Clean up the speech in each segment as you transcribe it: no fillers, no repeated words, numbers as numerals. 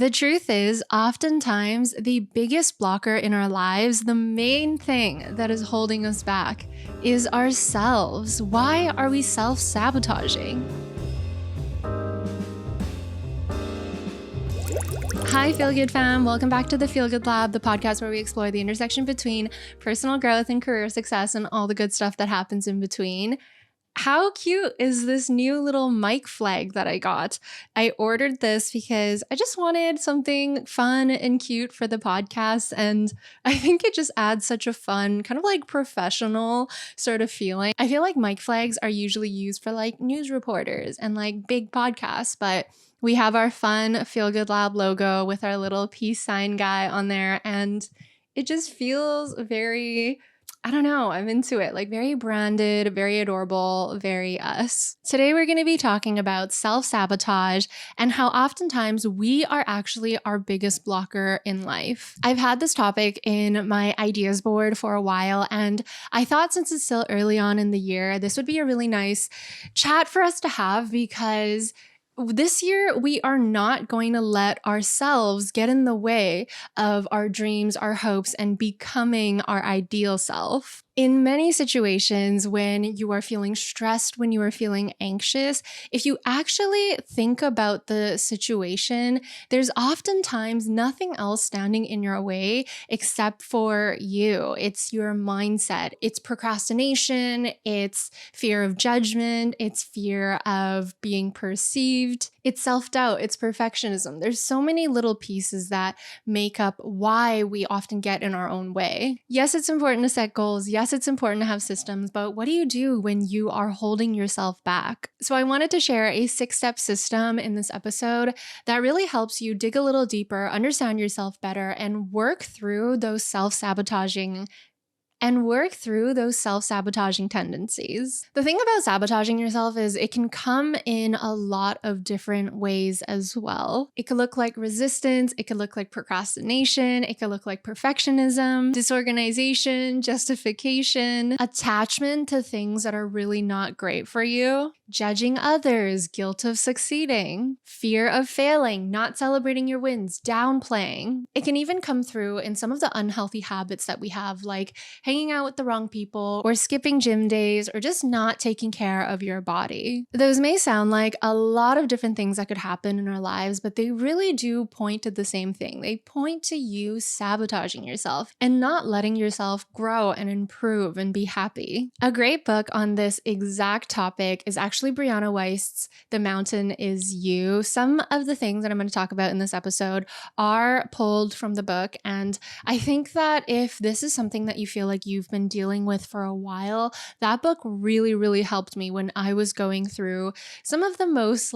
The truth is, oftentimes, the biggest blocker in our lives, the main thing that is holding us back, is ourselves. Why are we self-sabotaging? Hi, Feel Good fam. Welcome back to the Feel Good Lab, the podcast where we explore the intersection between personal growth and career success and all the good stuff that happens in between. How cute is this new little mic flag that I got? I ordered this because I just wanted something fun and cute for the podcast. And I think it just adds such a fun, kind of like professional sort of feeling. I feel like mic flags are usually used for like news reporters and like big podcasts, but we have our fun Feel Good Lab logo with our little peace sign guy on there. And it just feels very, I don't know, I'm into it. Like very branded, very adorable, very us. Today we're going to be talking about self-sabotage and how oftentimes we are actually our biggest blocker in life. I've had this topic in my ideas board for a while, and I thought since it's still early on in the year, this would be a really nice chat for us to have because this year, we are not going to let ourselves get in the way of our dreams, our hopes, and becoming our ideal self. In many situations, when you are feeling stressed, when you are feeling anxious, if you actually think about the situation, there's oftentimes nothing else standing in your way except for you. It's your mindset. It's procrastination. It's fear of judgment. It's fear of being perceived. It's self-doubt. It's perfectionism. There's so many little pieces that make up why we often get in our own way. Yes, it's important to set goals. Yes, it's important to have systems, but what do you do when you are holding yourself back? So I wanted to share a 6-step system in this episode that really helps you dig a little deeper, understand yourself better, and work through those self-sabotaging tendencies. The thing about sabotaging yourself is it can come in a lot of different ways as well. It could look like resistance, it could look like procrastination, it could look like perfectionism, disorganization, justification, attachment to things that are really not great for you, judging others, guilt of succeeding, fear of failing, not celebrating your wins, downplaying. It can even come through in some of the unhealthy habits that we have, like hanging out with the wrong people, or skipping gym days, or just not taking care of your body. Those may sound like a lot of different things that could happen in our lives, but they really do point to the same thing. They point to you sabotaging yourself and not letting yourself grow and improve and be happy. A great book on this exact topic is actually Brianna Weiss's The Mountain Is You. Some of the things that I'm going to talk about in this episode are pulled from the book, and I think that if this is something that you feel like you've been dealing with for a while, that book really, really helped me when I was going through some of the most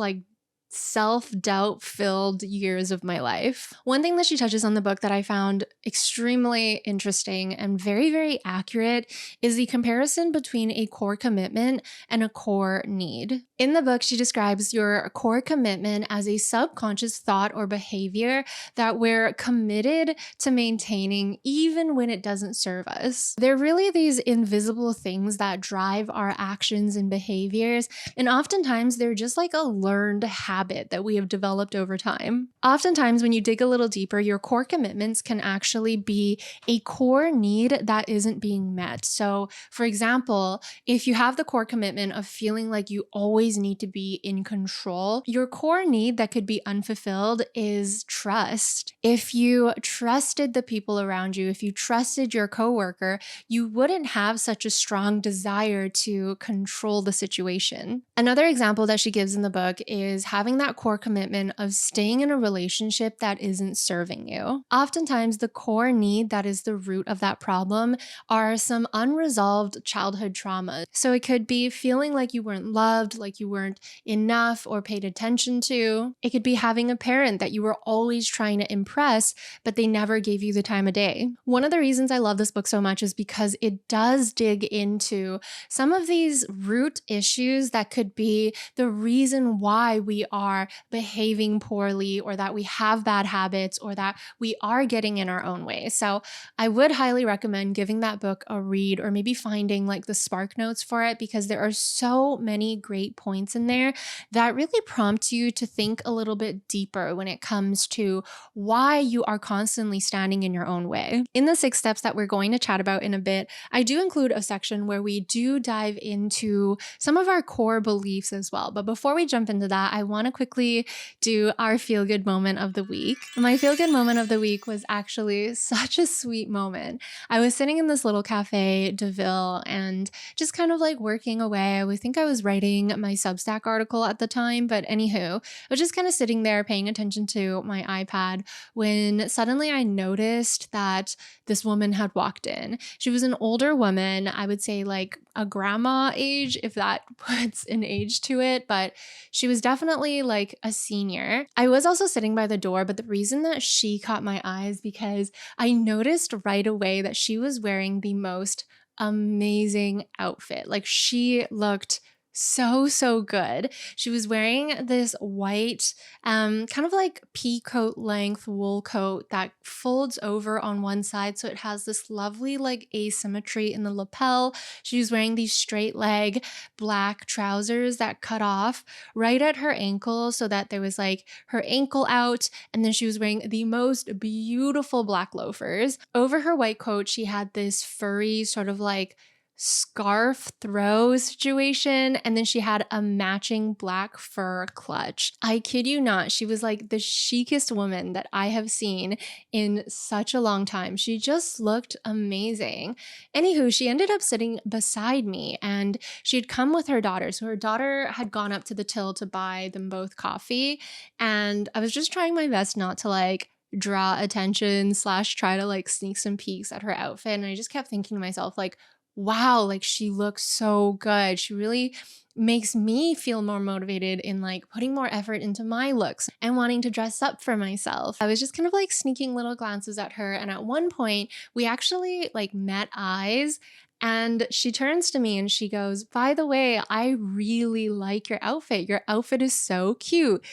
self-doubt filled years of my life. One thing that she touches on the book that I found extremely interesting and very, very accurate is the comparison between a core commitment and a core need. In the book, she describes your core commitment as a subconscious thought or behavior that we're committed to maintaining even when it doesn't serve us. They're really these invisible things that drive our actions and behaviors, and oftentimes they're just like a learned habit that we have developed over time. Oftentimes, when you dig a little deeper, your core commitments can actually be a core need that isn't being met. So, for example, if you have the core commitment of feeling like you always need to be in control, your core need that could be unfulfilled is trust. If you trusted the people around you, if you trusted your coworker, you wouldn't have such a strong desire to control the situation. Another example that she gives in the book is having that core commitment of staying in a relationship that isn't serving you. Oftentimes, the core need that is the root of that problem are some unresolved childhood trauma. So it could be feeling like you weren't loved, like you weren't enough or paid attention to. It could be having a parent that you were always trying to impress, but they never gave you the time of day. One of the reasons I love this book so much is because it does dig into some of these root issues that could be the reason why we are behaving poorly, or that we have bad habits, or that we are getting in our own way. So I would highly recommend giving that book a read, or maybe finding like the spark notes for it, because there are so many great points in there that really prompt you to think a little bit deeper when it comes to why you are constantly standing in your own way. In the 6 steps that we're going to chat about in a bit, I do include a section where we do dive into some of our core beliefs as well. But before we jump into that, I want to quickly do our feel good moment of the week. My feel good moment of the week was actually such a sweet moment. I was sitting in this little cafe, DeVille, and just kind of like working away. I think I was writing my Substack article at the time, but anywho, I was just kind of sitting there paying attention to my iPad when suddenly I noticed that this woman had walked in. She was an older woman, I would say like a grandma age, if that puts an age to it, but she was definitely like a senior. I was also sitting by the door, but the reason that she caught my eyes because I noticed right away that she was wearing the most amazing outfit. Like she looked so good. She was wearing this white kind of like pea coat length wool coat that folds over on one side, so it has this lovely like asymmetry in the lapel. She was wearing these straight leg black trousers that cut off right at her ankle, so that there was like her ankle out, and then she was wearing the most beautiful black loafers. Over her white coat, she had this furry sort of like scarf throw situation, and then she had a matching black fur clutch. I kid you not, she was like the chicest woman that I have seen in such a long time. She just looked amazing. Anywho, she ended up sitting beside me, and she had come with her daughter. So her daughter had gone up to the till to buy them both coffee, and I was just trying my best not to like draw attention slash try to like sneak some peeks at her outfit. And I just kept thinking to myself like, wow, like she looks so good. She really makes me feel more motivated in like putting more effort into my looks and wanting to dress up for myself. I was just kind of like sneaking little glances at her. And at one point, we actually like met eyes. And she turns to me and she goes, "By the way, I really like your outfit. Your outfit is so cute."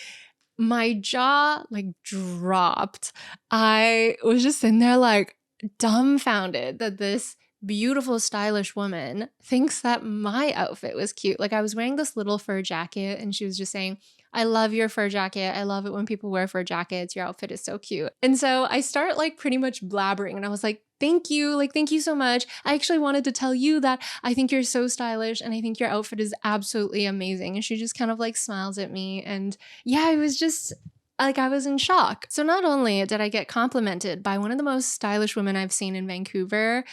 My jaw like dropped. I was just sitting there like dumbfounded that this beautiful, stylish woman thinks that my outfit was cute. Like I was wearing this little fur jacket and she was just saying, "I love your fur jacket. I love it when people wear fur jackets. Your outfit is so cute." And so I start like pretty much blabbering and I was like, "Thank you. Like, thank you so much. I actually wanted to tell you that I think you're so stylish and I think your outfit is absolutely amazing." And she just kind of like smiles at me. And yeah, I was just like, I was in shock. So not only did I get complimented by one of the most stylish women I've seen in Vancouver,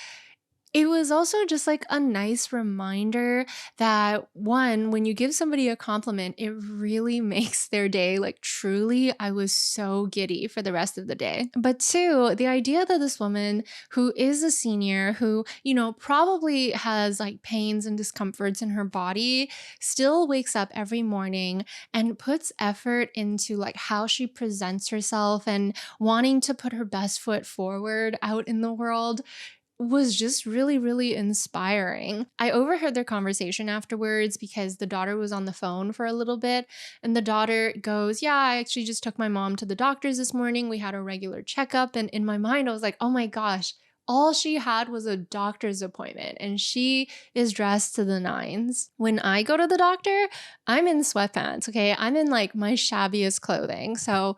it was also just like a nice reminder that one, when you give somebody a compliment, it really makes their day. Like, truly, I was so giddy for the rest of the day. But two, the idea that this woman who is a senior, who, you know, probably has like pains and discomforts in her body, still wakes up every morning and puts effort into like how she presents herself and wanting to put her best foot forward out in the world was just really inspiring. I overheard their conversation afterwards because the daughter was on the phone for a little bit, and the daughter goes, "Yeah, I actually just took my mom to the doctor's this morning. We had a regular checkup." And in my mind, I was like, oh my gosh, all she had was a doctor's appointment and she is dressed to the nines. When I go to the doctor, I'm in sweatpants, okay? I'm in like my shabbiest clothing. So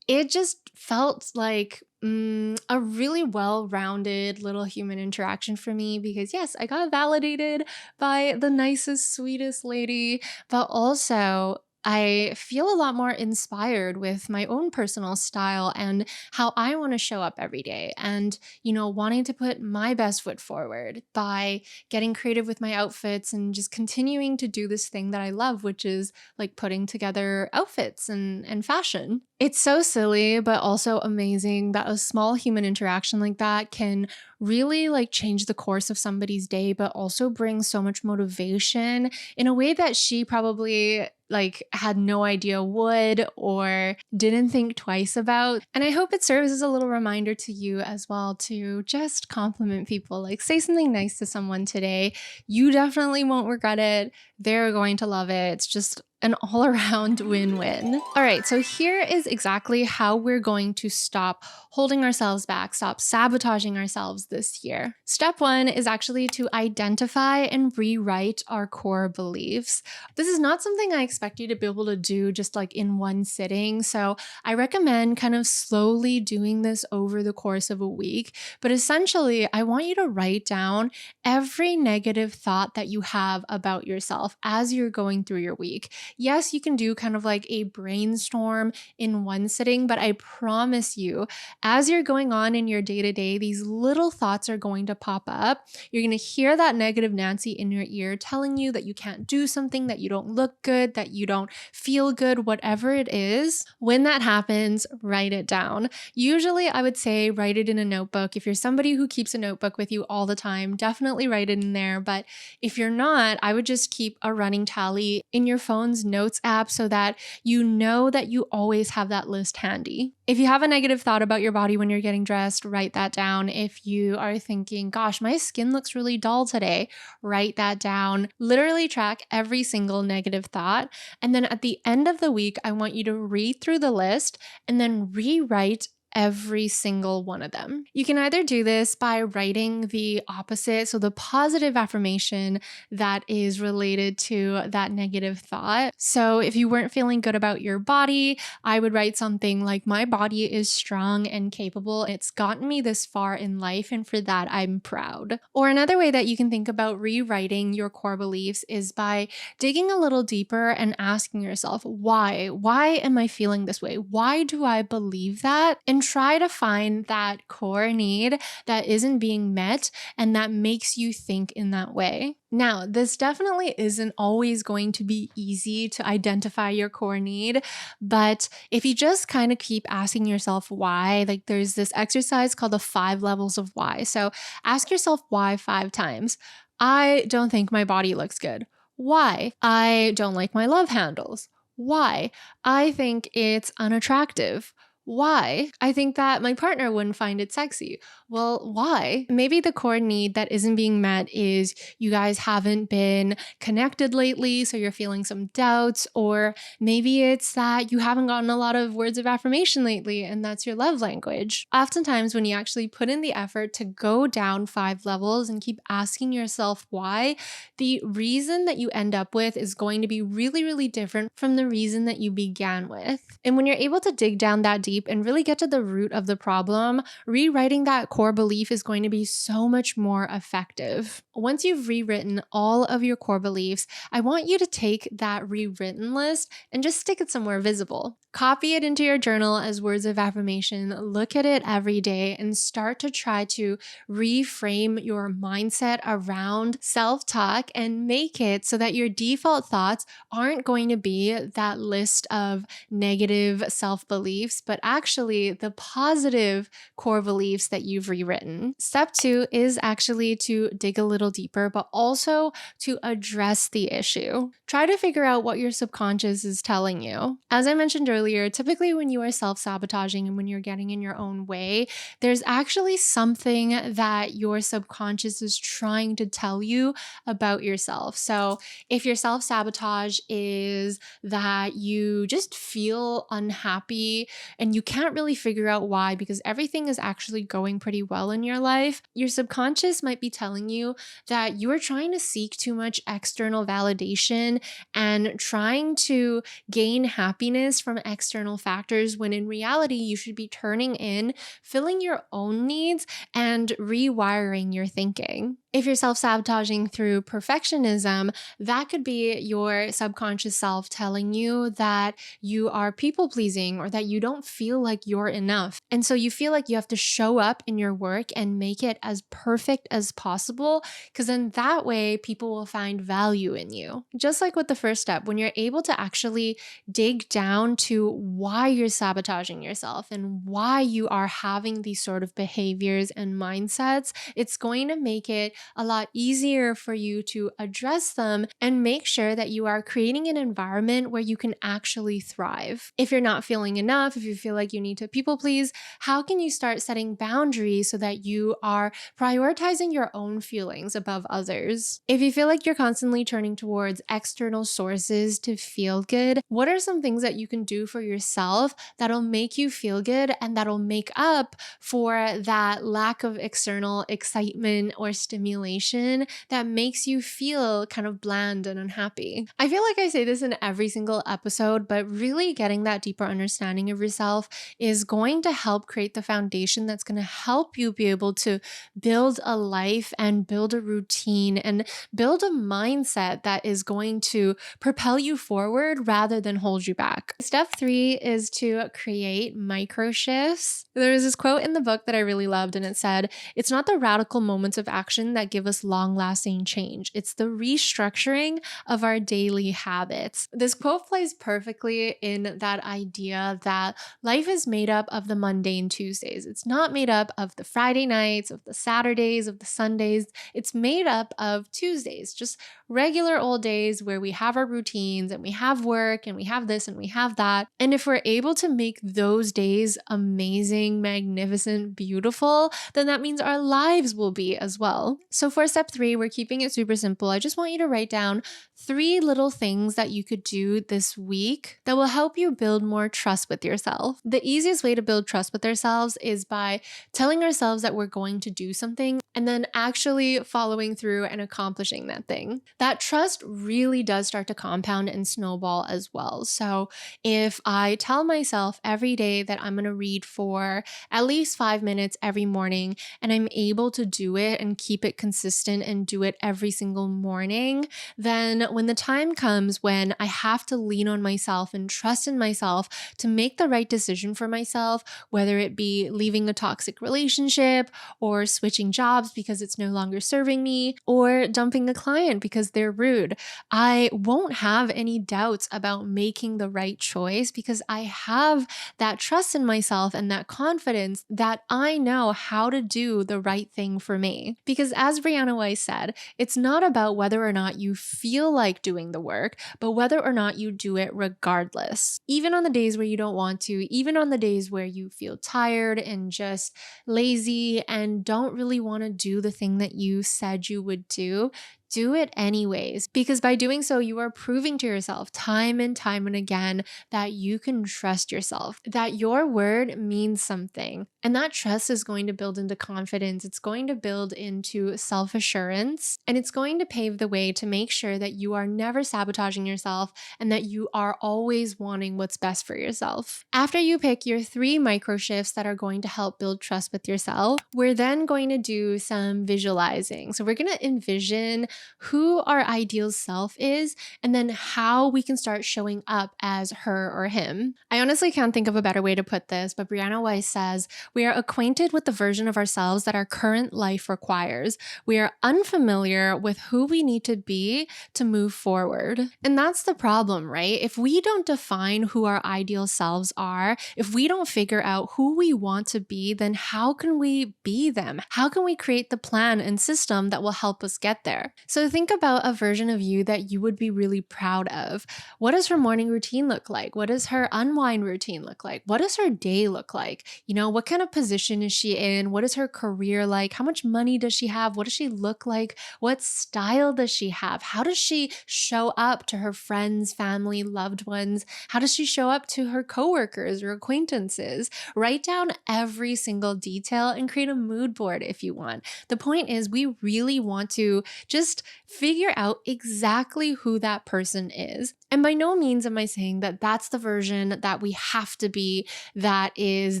it just felt like a really well-rounded little human interaction for me because yes, I got validated by the nicest, sweetest lady, but also I feel a lot more inspired with my own personal style and how I want to show up every day and, you know, wanting to put my best foot forward by getting creative with my outfits and just continuing to do this thing that I love, which is like putting together outfits and fashion. It's so silly, but also amazing that a small human interaction like that can really like change the course of somebody's day, but also bring so much motivation in a way that she probably like had no idea would or didn't think twice about. And I hope it serves as a little reminder to you as well to just compliment people, like say something nice to someone today. You definitely won't regret it. They're going to love it. It's just an all around win win. All right, so here is exactly how we're going to stop holding ourselves back, stop sabotaging ourselves this year. Step one is actually to identify and rewrite our core beliefs. This is not something I expect you to be able to do just like in one sitting. So I recommend kind of slowly doing this over the course of a week. But essentially, I want you to write down every negative thought that you have about yourself as you're going through your week. Yes, you can do kind of like a brainstorm in one sitting, but I promise you, as you're going on in your day to day, these little thoughts are going to pop up. You're going to hear that negative Nancy in your ear telling you that you can't do something, that you don't look good, that you don't feel good, whatever it is. When that happens, write it down. Usually, I would say write it in a notebook. If you're somebody who keeps a notebook with you all the time, definitely write it in there. But if you're not, I would just keep a running tally in your phone's notes app so that you know that you always have that list handy. If you have a negative thought about your body when you're getting dressed, write that down. If you are thinking, gosh, my skin looks really dull today, write that down. Literally track every single negative thought. And then at the end of the week, I want you to read through the list and then rewrite every single one of them. You can either do this by writing the opposite, so the positive affirmation that is related to that negative thought. So if you weren't feeling good about your body, I would write something like, my body is strong and capable. It's gotten me this far in life, and for that, I'm proud. Or another way that you can think about rewriting your core beliefs is by digging a little deeper and asking yourself, why? Why am I feeling this way? Why do I believe that? And try to find that core need that isn't being met and that makes you think in that way. Now, this definitely isn't always going to be easy to identify your core need, but if you just kind of keep asking yourself why, like there's this exercise called the 5 levels of why. So ask yourself why 5 times. I don't think my body looks good. Why? I don't like my love handles. Why? I think it's unattractive. Why? I think that my partner wouldn't find it sexy. Well, why? Maybe the core need that isn't being met is you guys haven't been connected lately, so you're feeling some doubts, or maybe it's that you haven't gotten a lot of words of affirmation lately, and that's your love language. Oftentimes, when you actually put in the effort to go down 5 levels and keep asking yourself why, the reason that you end up with is going to be really, really different from the reason that you began with. And when you're able to dig down that deep and really get to the root of the problem, rewriting that core belief is going to be so much more effective. Once you've rewritten all of your core beliefs, I want you to take that rewritten list and just stick it somewhere visible. Copy it into your journal as words of affirmation, look at it every day, and start to try to reframe your mindset around self-talk and make it so that your default thoughts aren't going to be that list of negative self-beliefs, but actually the positive core beliefs that you've rewritten. Step 2 is actually to dig a little deeper, but also to address the issue. Try to figure out what your subconscious is telling you. As I mentioned earlier, typically when you are self-sabotaging and when you're getting in your own way, there's actually something that your subconscious is trying to tell you about yourself. So if your self-sabotage is that you just feel unhappy and you can't really figure out why because everything is actually going pretty well in your life, your subconscious might be telling you that you are trying to seek too much external validation and trying to gain happiness from external factors when in reality you should be turning in, filling your own needs, and rewiring your thinking. If you're self-sabotaging through perfectionism, that could be your subconscious self telling you that you are people-pleasing or that you don't feel like you're enough. And so you feel like you have to show up in your work and make it as perfect as possible, because then that way people will find value in you. Just like with the first step, when you're able to actually dig down to why you're sabotaging yourself and why you are having these sort of behaviors and mindsets, it's going to make it a lot easier for you to address them and make sure that you are creating an environment where you can actually thrive. If you're not feeling enough, if you feel like you need to people please, how can you start setting boundaries so that you are prioritizing your own feelings above others? If you feel like you're constantly turning towards external sources to feel good, what are some things that you can do for yourself that'll make you feel good and that'll make up for that lack of external excitement or stimulation that makes you feel kind of bland and unhappy? I feel like I say this in every single episode, but really getting that deeper understanding of yourself is going to help create the foundation that's going to help you be able to build a life and build a routine and build a mindset that is going to propel you forward rather than hold you back. Step 3 is to create micro shifts. There was this quote in the book that I really loved, and it said, "It's not the radical moments of action that give us long lasting change, it's the restructuring of our daily habits." This quote plays perfectly in that idea that life is made up of the mundane Tuesdays. It's not made up of the Friday nights, of the Saturdays, of the Sundays. It's made up of Tuesdays, just regular old days where we have our routines and we have work and we have this and we have that. And if we're able to make those days amazing, magnificent, beautiful, then that means our lives will be as well. So for step 3, we're keeping it super simple. I just want you to write down 3 little things that you could do this week that will help you build more trust with yourself. The easiest way to build trust with ourselves is by telling ourselves that we're going to do something and then actually following through and accomplishing that thing. That trust really does start to compound and snowball as well. So if I tell myself every day that I'm going to read for at least 5 minutes every morning and I'm able to do it and keep it consistent and do it every single morning, then when the time comes when I have to lean on myself and trust in myself to make the right decision for myself, whether it be leaving a toxic relationship or switching jobs because it's no longer serving me or dumping a client because they're rude, I won't have any doubts about making the right choice because I have that trust in myself and that confidence that I know how to do the right thing for me. Because as Brianna Weiss said, it's not about whether or not you feel like doing the work, but whether or not you do it regardless. Even on the days where you don't want to, even on the days where you feel tired and just lazy and don't really want to do the thing that you said you would do it anyways, because by doing so, you are proving to yourself time and time and again that you can trust yourself, that your word means something. And that trust is going to build into confidence. It's going to build into self-assurance, and it's going to pave the way to make sure that you are never sabotaging yourself and that you are always wanting what's best for yourself. After you pick your 3 micro shifts that are going to help build trust with yourself, we're then going to do some visualizing. So we're going to envision who our ideal self is, and then how we can start showing up as her or him. I honestly can't think of a better way to put this, but Brianna Weiss says, "We are acquainted with the version of ourselves that our current life requires. We are unfamiliar with who we need to be to move forward." And that's the problem, right? If we don't define who our ideal selves are, if we don't figure out who we want to be, then how can we be them? How can we create the plan and system that will help us get there? So think about a version of you that you would be really proud of. What does her morning routine look like? What does her unwind routine look like? What does her day look like? What kind of position is she in? What is her career like? How much money does she have? What does she look like? What style does she have? How does she show up to her friends, family, loved ones? How does she show up to her coworkers or acquaintances? Write down every single detail and create a mood board if you want. The point is, we really want to just figure out exactly who that person is. And by no means am I saying that that's the version that we have to be, that is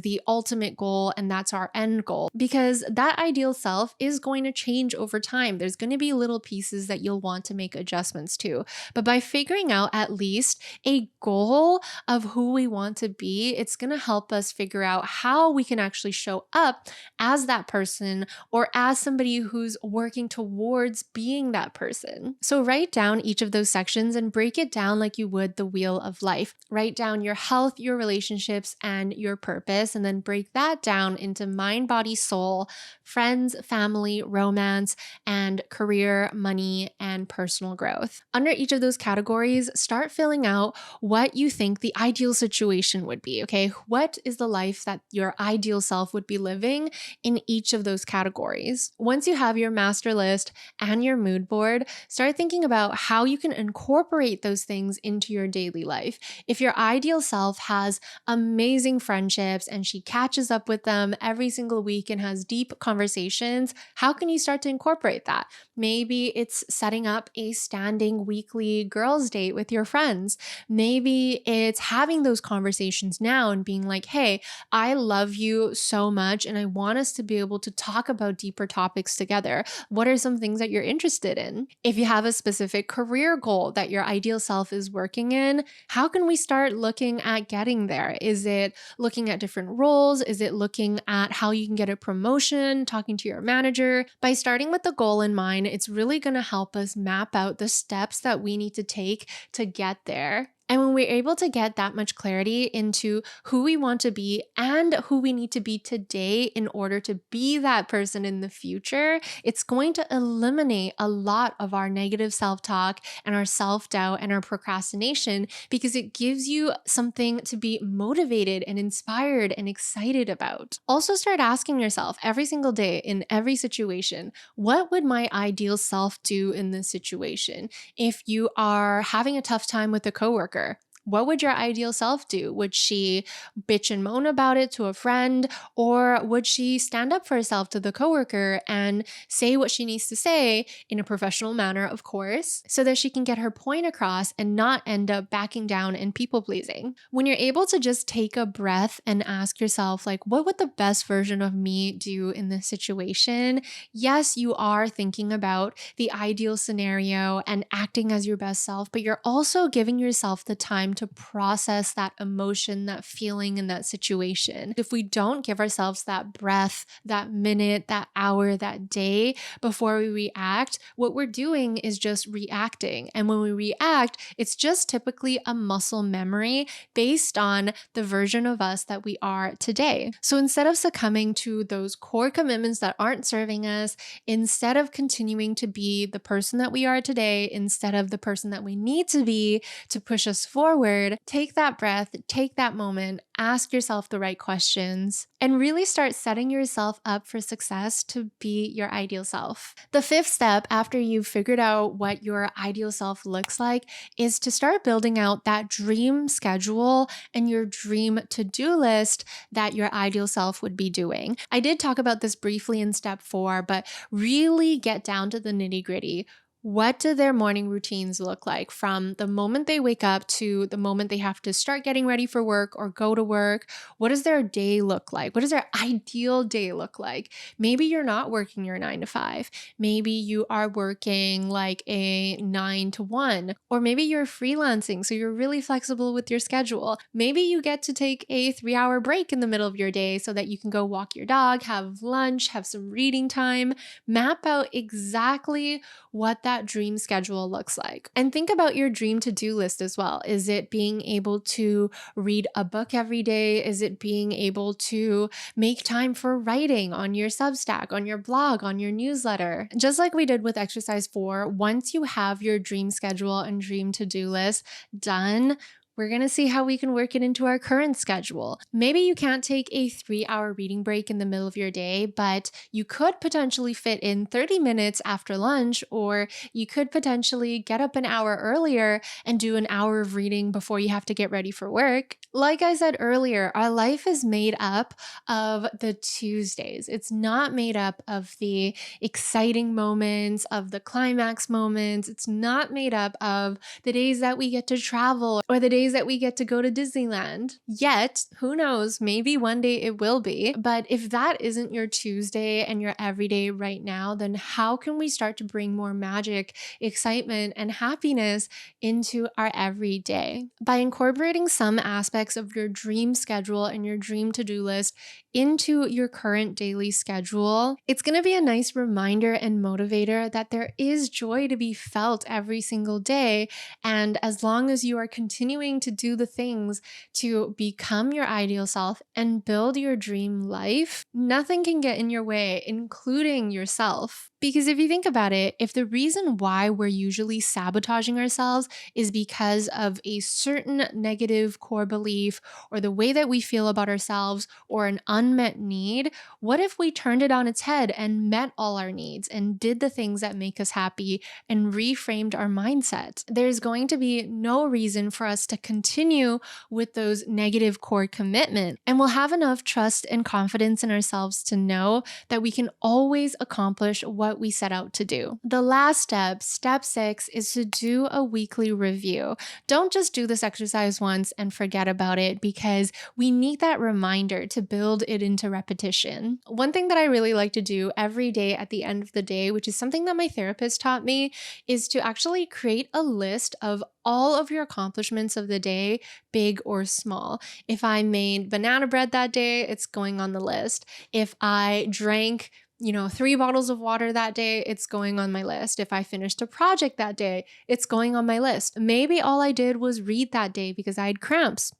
the ultimate goal and that's our end goal, because that ideal self is going to change over time. There's going to be little pieces that you'll want to make adjustments to. But by figuring out at least a goal of who we want to be, it's going to help us figure out how we can actually show up as that person or as somebody who's working towards being becoming that person. So write down each of those sections and break it down like you would the wheel of life. Write down your health, your relationships, and your purpose, and then break that down into mind, body, soul, friends, family, romance, and career, money, and personal growth. Under each of those categories, start filling out what you think the ideal situation would be, okay? What is the life that your ideal self would be living in each of those categories? Once you have your master list and your mood board, start thinking about how you can incorporate those things into your daily life. If your ideal self has amazing friendships and she catches up with them every single week and has deep conversations, how can you start to incorporate that? Maybe it's setting up a standing weekly girls' date with your friends. Maybe it's having those conversations now and being like, hey, I love you so much and I want us to be able to talk about deeper topics together. What are some things that you're interested in? If you have a specific career goal that your ideal self is working in, how can we start looking at getting there? Is it looking at different roles? Is it looking at how you can get a promotion, talking to your manager? By starting with the goal in mind, it's really going to help us map out the steps that we need to take to get there. And when we're able to get that much clarity into who we want to be and who we need to be today in order to be that person in the future, it's going to eliminate a lot of our negative self-talk and our self-doubt and our procrastination, because it gives you something to be motivated and inspired and excited about. Also, start asking yourself every single day in every situation, what would my ideal self do in this situation? If you are having a tough time with a coworker, what would your ideal self do? Would she bitch and moan about it to a friend, or would she stand up for herself to the coworker and say what she needs to say in a professional manner, of course, so that she can get her point across and not end up backing down and people pleasing? When you're able to just take a breath and ask yourself, like, what would the best version of me do in this situation? Yes, you are thinking about the ideal scenario and acting as your best self, but you're also giving yourself the time to process that emotion, that feeling, and that situation. If we don't give ourselves that breath, that minute, that hour, that day before we react, what we're doing is just reacting. And when we react, it's just typically a muscle memory based on the version of us that we are today. So instead of succumbing to those core commitments that aren't serving us, instead of continuing to be the person that we are today, instead of the person that we need to be to push us forward, take that breath, take that moment, ask yourself the right questions, and really start setting yourself up for success to be your ideal self. The fifth step, after you've figured out what your ideal self looks like, is to start building out that dream schedule and your dream to-do list that your ideal self would be doing. I did talk about this briefly in step 4, but really get down to the nitty-gritty. What do their morning routines look like from the moment they wake up to the moment they have to start getting ready for work or go to work? What does their day look like? What does their ideal day look like? Maybe you're not working your 9 to 5. Maybe you are working like a 9 to 1, or maybe you're freelancing, so you're really flexible with your schedule. Maybe you get to take a 3-hour break in the middle of your day so that you can go walk your dog, have lunch, have some reading time. Map out exactly what that dream schedule looks like. And think about your dream to-do list as well. Is it being able to read a book every day? Is it being able to make time for writing on your Substack, on your blog, on your newsletter? Just like we did with exercise 4, once you have your dream schedule and dream to-do list done, we're going to see how we can work it into our current schedule. Maybe you can't take a 3-hour reading break in the middle of your day, but you could potentially fit in 30 minutes after lunch, or you could potentially get up an hour earlier and do an hour of reading before you have to get ready for work. Like I said earlier, our life is made up of the Tuesdays. It's not made up of the exciting moments, of the climax moments. It's not made up of the days that we get to travel or the days days that we get to go to Disneyland. Yet, who knows, maybe one day it will be. But if that isn't your Tuesday and your everyday right now, then how can we start to bring more magic, excitement, and happiness into our everyday? By incorporating some aspects of your dream schedule and your dream to-do list into your current daily schedule, it's going to be a nice reminder and motivator that there is joy to be felt every single day. And as long as you are continuing to do the things to become your ideal self and build your dream life, nothing can get in your way, including yourself. Because if you think about it, if the reason why we're usually sabotaging ourselves is because of a certain negative core belief or the way that we feel about ourselves or an unmet need, what if we turned it on its head and met all our needs and did the things that make us happy and reframed our mindset? There's going to be no reason for us to continue with those negative core commitments, and we'll have enough trust and confidence in ourselves to know that we can always accomplish what we set out to do. The last step, step 6, is to do a weekly review. Don't just do this exercise once and forget about it, because we need that reminder to build it into repetition. One thing that I really like to do every day at the end of the day, which is something that my therapist taught me, is to actually create a list of all of your accomplishments of the day, big or small. If I made banana bread that day, it's going on the list. If I drank 3 bottles of water that day, it's going on my list. If I finished a project that day, it's going on my list. Maybe all I did was read that day because I had cramps.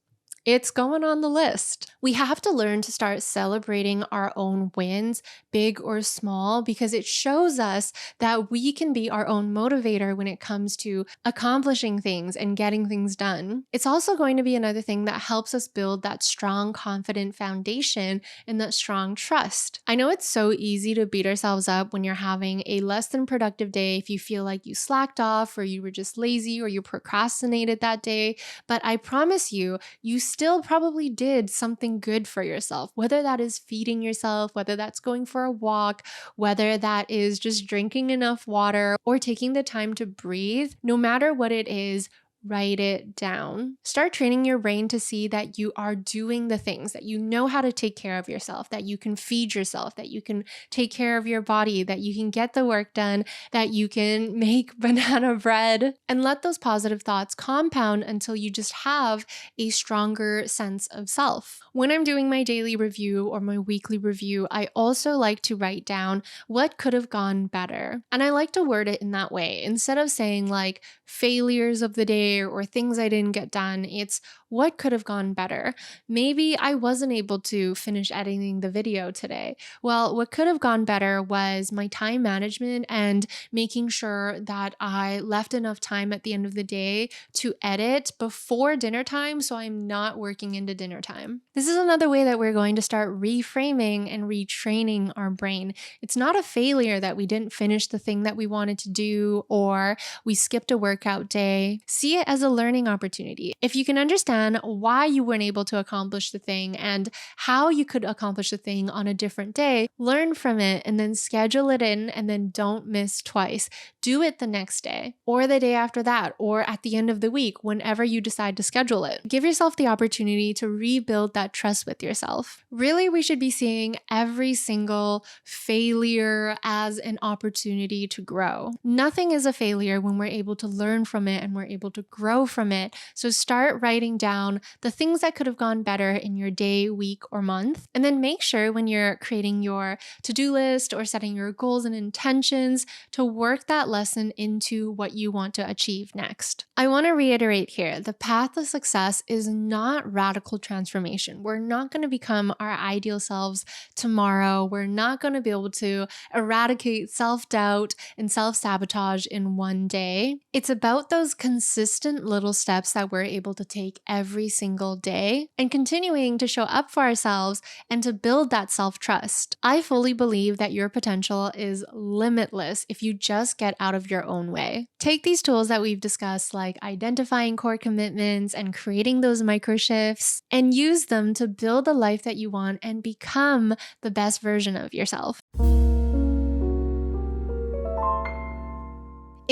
It's going on the list. We have to learn to start celebrating our own wins, big or small, because it shows us that we can be our own motivator when it comes to accomplishing things and getting things done. It's also going to be another thing that helps us build that strong, confident foundation and that strong trust. I know it's so easy to beat ourselves up when you're having a less than productive day, if you feel like you slacked off or you were just lazy or you procrastinated that day, but I promise you, you still probably did something good for yourself, whether that is feeding yourself, whether that's going for a walk, whether that is just drinking enough water or taking the time to breathe. No matter what it is, write it down. Start training your brain to see that you are doing the things, that you know how to take care of yourself, that you can feed yourself, that you can take care of your body, that you can get the work done, that you can make banana bread, and let those positive thoughts compound until you just have a stronger sense of self. When I'm doing my daily review or my weekly review, I also like to write down what could have gone better. And I like to word it in that way. Instead of saying like failures of the day or things I didn't get done, it's what could have gone better. Maybe I wasn't able to finish editing the video today. Well, what could have gone better was my time management and making sure that I left enough time at the end of the day to edit before dinner time so I'm not working into dinner time. This is another way that we're going to start reframing and retraining our brain. It's not a failure that we didn't finish the thing that we wanted to do or we skipped a workout day. See it as a learning opportunity. If you can understand why you weren't able to accomplish the thing and how you could accomplish the thing on a different day, learn from it and then schedule it in, and then don't miss twice. Do it the next day or the day after that or at the end of the week, whenever you decide to schedule it. Give yourself the opportunity to rebuild that trust with yourself. Really, we should be seeing every single failure as an opportunity to grow. Nothing is a failure when we're able to learn from it and we're able to grow from it. So start writing down the things that could have gone better in your day, week, or month. And then make sure when you're creating your to-do list or setting your goals and intentions to work that lesson into what you want to achieve next. I want to reiterate here, the path to success is not radical transformation. We're not going to become our ideal selves tomorrow. We're not going to be able to eradicate self-doubt and self-sabotage in one day. It's about those consistent little steps that we're able to take every single day and continuing to show up for ourselves and to build that self-trust. I fully believe that your potential is limitless if you just get out of your own way. Take these tools that we've discussed, like identifying core commitments and creating those micro shifts, and use them to build the life that you want and become the best version of yourself.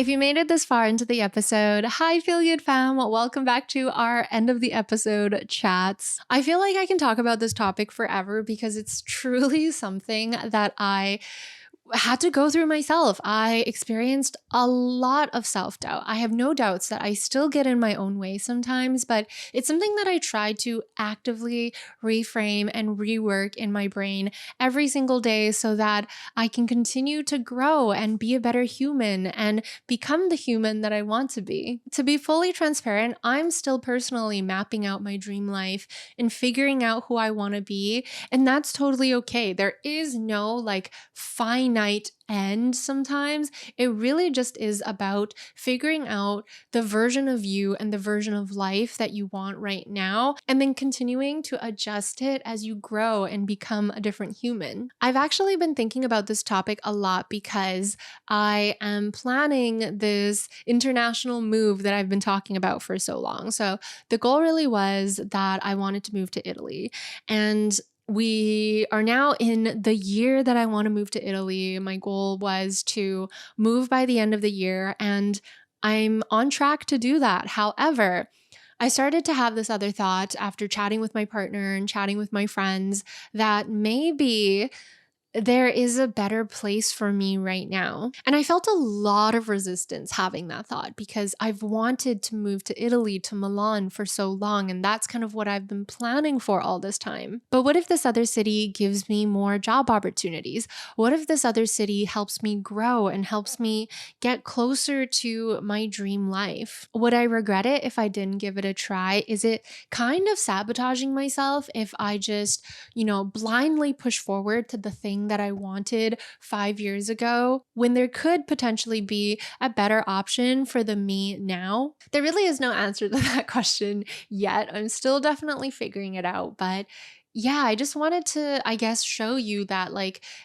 If you made it this far into the episode, hi, Feel Good fam. Welcome back to our end of the episode chats. I feel like I can talk about this topic forever because it's truly something that I had to go through myself. I experienced a lot of self-doubt. I have no doubts that I still get in my own way sometimes, but it's something that I try to actively reframe and rework in my brain every single day so that I can continue to grow and be a better human and become the human that I want to be. To be fully transparent, I'm still personally mapping out my dream life and figuring out who I want to be, and that's totally okay. There is no finite end sometimes. It really just is about figuring out the version of you and the version of life that you want right now, and then continuing to adjust it as you grow and become a different human. I've actually been thinking about this topic a lot because I am planning this international move that I've been talking about for so long. So the goal really was that I wanted to move to Italy, and we are now in the year that I want to move to Italy. My goal was to move by the end of the year, and I'm on track to do that. However, I started to have this other thought after chatting with my partner and chatting with my friends that maybe there is a better place for me right now. And I felt a lot of resistance having that thought because I've wanted to move to Italy, to Milan for so long, and that's kind of what I've been planning for all this time. But what if this other city gives me more job opportunities? What if this other city helps me grow and helps me get closer to my dream life? Would I regret it if I didn't give it a try? Is it kind of sabotaging myself if I just, blindly push forward to the thing that I wanted 5 years ago when there could potentially be a better option for the me now? There really is no answer to that question yet. I'm still definitely figuring it out, but yeah, I just wanted to, I guess, show you that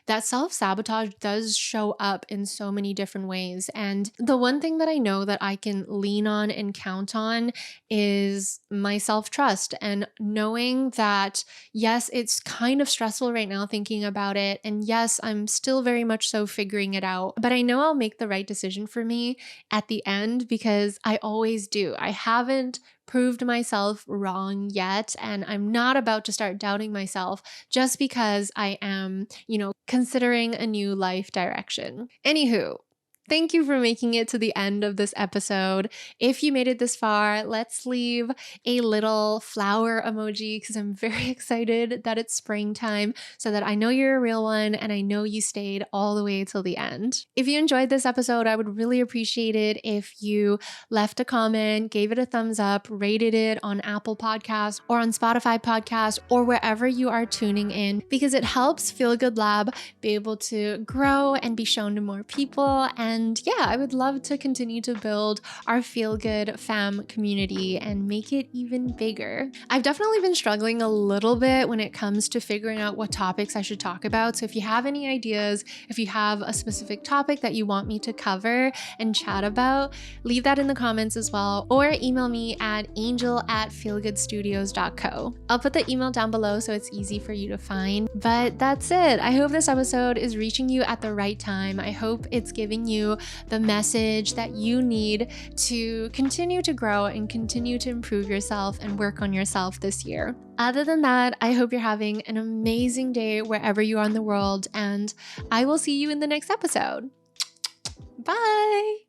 that self-sabotage does show up in so many different ways. And the one thing that I know that I can lean on and count on is my self-trust and knowing that, yes, it's kind of stressful right now thinking about it. And yes, I'm still very much so figuring it out, but I know I'll make the right decision for me at the end because I always do. I haven't proved myself wrong yet, and I'm not about to start doubting myself just because I am, considering a new life direction. Anywho, thank you for making it to the end of this episode. If you made it this far, let's leave a little flower emoji because I'm very excited that it's springtime so that I know you're a real one and I know you stayed all the way till the end. If you enjoyed this episode, I would really appreciate it if you left a comment, gave it a thumbs up, rated it on Apple Podcasts or on Spotify Podcasts or wherever you are tuning in, because it helps Feel Good Lab be able to grow and be shown to more people. And yeah, I would love to continue to build our Feel Good fam community and make it even bigger. I've definitely been struggling a little bit when it comes to figuring out what topics I should talk about. So if you have any ideas, if you have a specific topic that you want me to cover and chat about, leave that in the comments as well, or email me at angel@feelgoodstudios.co. I'll put the email down below so it's easy for you to find. But that's it. I hope this episode is reaching you at the right time. I hope it's giving you the message that you need to continue to grow and continue to improve yourself and work on yourself this year. Other than that, I hope you're having an amazing day wherever you are in the world, and I will see you in the next episode. Bye!